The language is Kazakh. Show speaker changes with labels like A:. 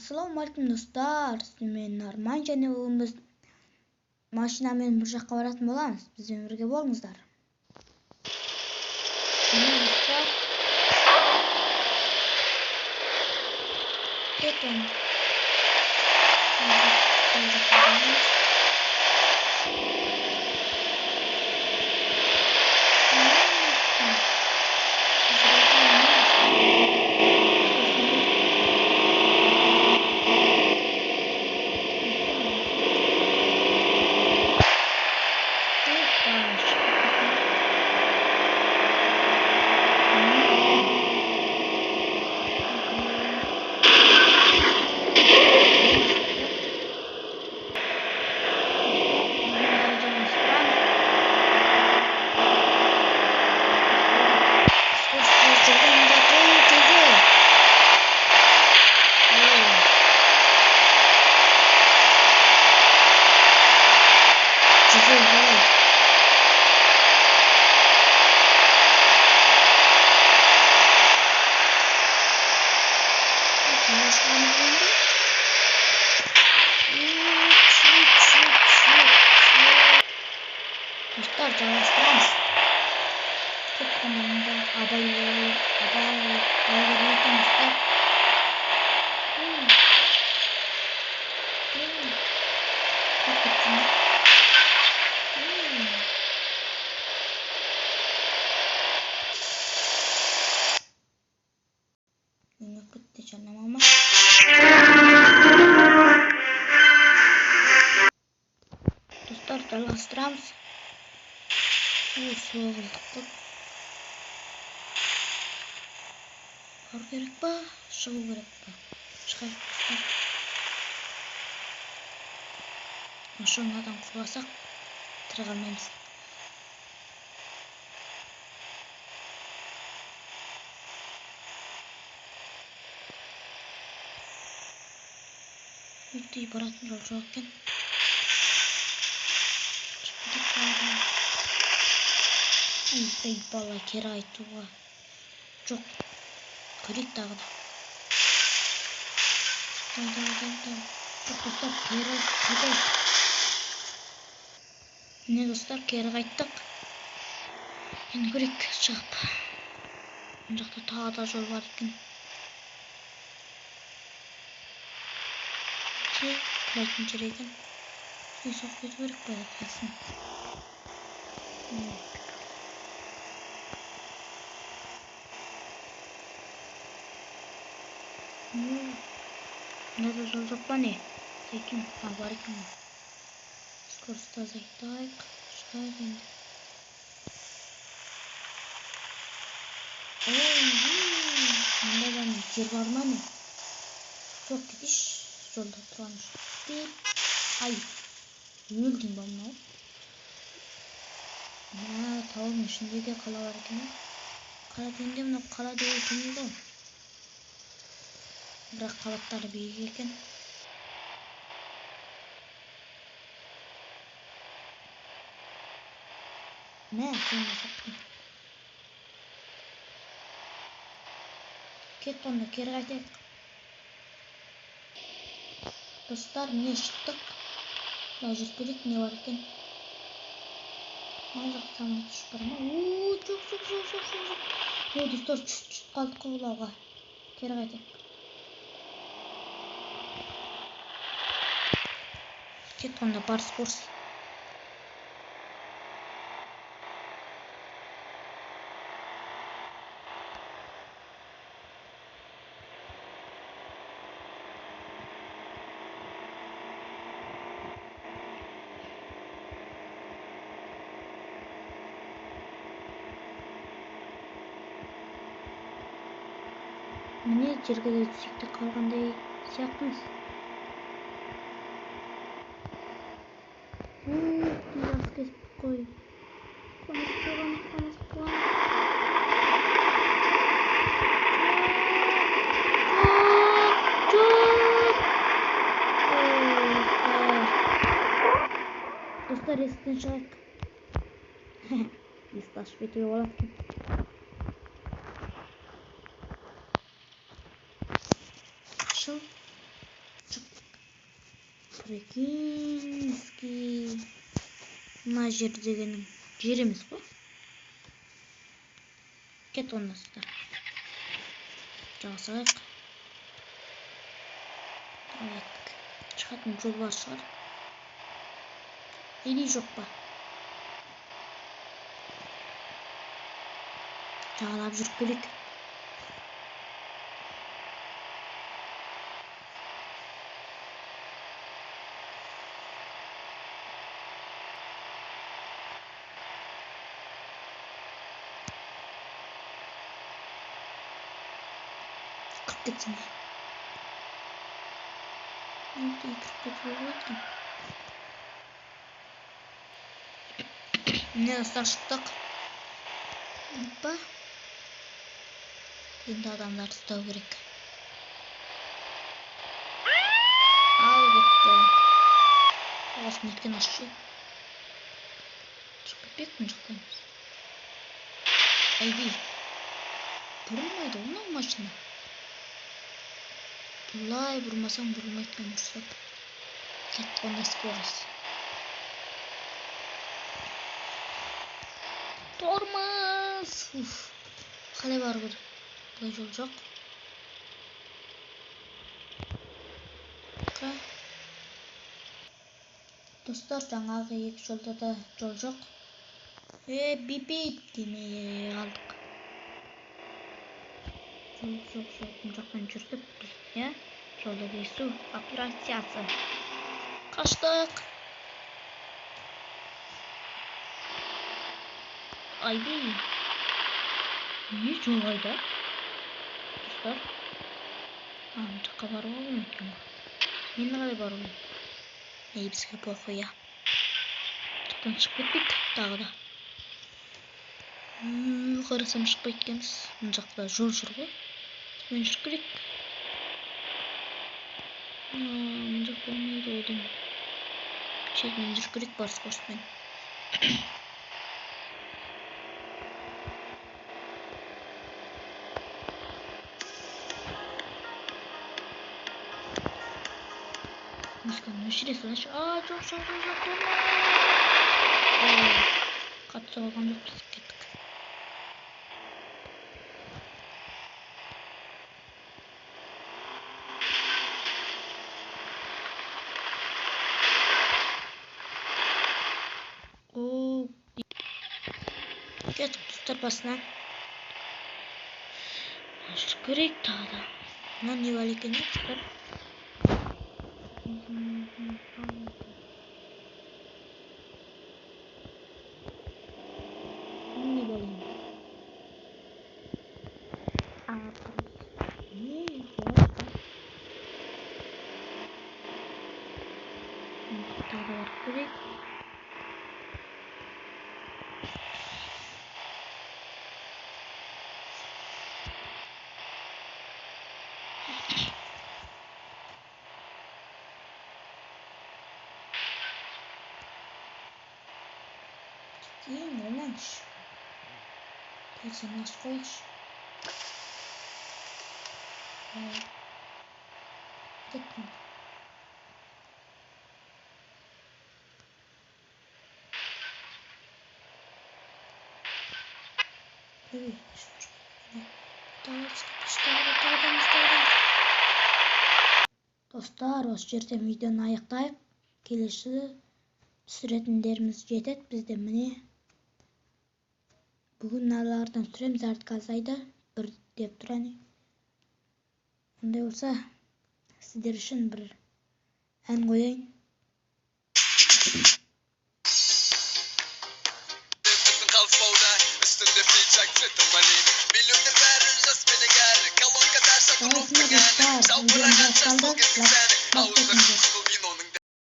A: Ассалаумағалейкум достар, мен Арман және бүгін біз машинамен бір жаққа баратын боламыз. Бізбен бірге болыңыздар. Міне достар, кетеміз. Dostlar, çalıştırırız. Çok kanalında abone dostlar. Çok güzel. Bunu kutlayacağım ama. Dostlar, çalıştırırız. Soğulduk. Var gerek ba? Шығу керек па? Шығайық достар. Машинадан құласақ тірі қалмаймыз. Үйдей баратын жол жоқ екен. Ай бала, кері айтуға жоқ. Көрейік тағы да. Жоқ достар, кері қайтайық. Міне достар, кері қайттық. Енді көрейік шығып. Мына жақта тағы да жол бар екен. Құлайтын жер екен. Соғып кету керек па қайсын. Мынада жол жоқ па не? Екен, бар екен. Скоростьті азайтайық. Шығайық енді. Мында да жер бар ма не? Жоқ, кетейші. Жолда тұрғаныш. Ай, өлдім ба мынау? Тауының ішінде де қала бар екен. Қала дегенде мынау қала деген келмейді ғой. Бірақ қабаттары биік екен. Мә, соны сақтым. Кет онда, кері қайтайық. Достар, міне шықтық. Мына жүріп көрейік, не бар екен. Мына жақта самолет ұшып бар ма? Жоқ. Достар, түсіп қалдық құбылауға. Кері қайтайық. Кет онда, бар скорость. Міне жерге де түсіп те қалғандай сияқтымыз. Жас кесіп қой. Қоныс болған. Достар, есіктен шығайық. Есікті ашып кетуге болады екен. Ашыл. бар екен? Мына жер дегенің жер емес қой. Кет онда достар. Жалғасайық. Шығатын жол бар шығар. Или жоқ па? Жағалап жүріп келейік. Кіріп кетсем. Кіріп кетуге болады екен. Міне достар, шықтық. Опа. Енді адамдар ұстау керек. Ал кетті. Оғасын неткен ашы. Шығып кетпек мін жақтаймыз. Айди. Бұрылмайды оны машина. Бұлай бұрмасаң бұрылмайтқан жүрсек. Кетті онда скорость. Тормоз! Қалай бар бұд? Бұлай жол жоқ. Достар, жаңағы екі жолда да жол жоқ. Бипит демей қалдық. Жоқ. Бұл жақтан жүрдік біз, я? Жолда кесу операциясы. Қаштық. Айди. Не жол айда? Достар. Бұл жаққа баруға болмайды екен ғой. Мен қалай баруым? Бізге похуй, я. Жақтан шығып кетпейік тағы да. Қарасам шықпайды екенбіз. Бұл жақта жол жүр ғой. Мен жүріп керек. Бұл жақ болмайды одан. Шетмен жүріп керек бар скоростьпен. Өшіресі онашы. Жоқ. Қатты соғылған жоқ, біз кеттік. Кеттік достар басынан. Жүріп керек тағы да. Мына не бар екен достар? Не болайын? Не жоқ? Тағы бар керек. Ең оланш. Персен аш қойш. Кеттім. Достар, осы жерден видеоны аяқтайық. Келесі түсіретіндеріміз жетеді бізде. Міне бүгін мыналардан түсіреміз, артқа азайды. Бір деп тұраны. Ондай болса, сіздер үшін бір ән қояйын. Осында достар, видеоны басталды.